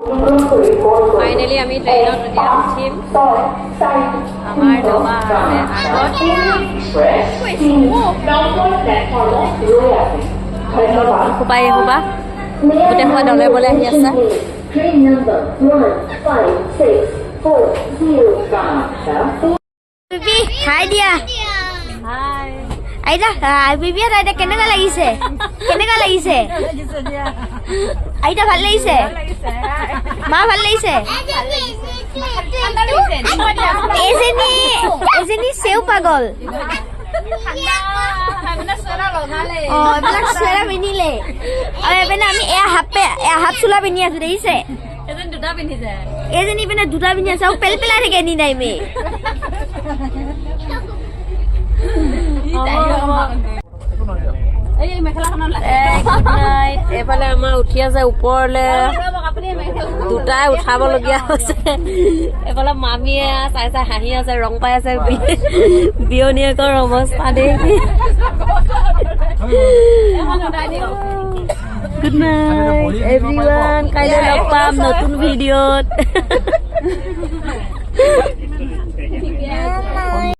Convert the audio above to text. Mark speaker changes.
Speaker 1: finally আমি ট্ৰেইনত এতিয়া উঠিম আমাৰ ডবা আছে আগত সোপাই সোপা গোটেই সোপা দলে বলে আহি আছে
Speaker 2: হাই দিয়া আইতা বিবি আইতা কেনেকা লাগিছে আইতা ভাল লাগিছে মা ভাল লাগিছে এজনী সেও পাগল এইবিলাক চুৱেটাৰ পিন্ধিলে আৰু এইপিনে আমি হাফ চোলা পিন্ধি আছো দেখিছে এজনী পিনে দুটা পিন্ধি আছে আৰু পেলাই থাকে এনি টাইমে
Speaker 1: এইফালে আমাৰ উঠি আছে ওপৰলে দুটাই উঠাবলগীয়া হৈছে এইফালে মামীয়ে চাই চাই হাঁহি আছে ৰং পাই আছে বিয়নীয়েকৰ অৱস্থা দেখি গুড নাইট এভৰিৱান কাইলৈ লগ পাম নতুন ভিডিঅ'ত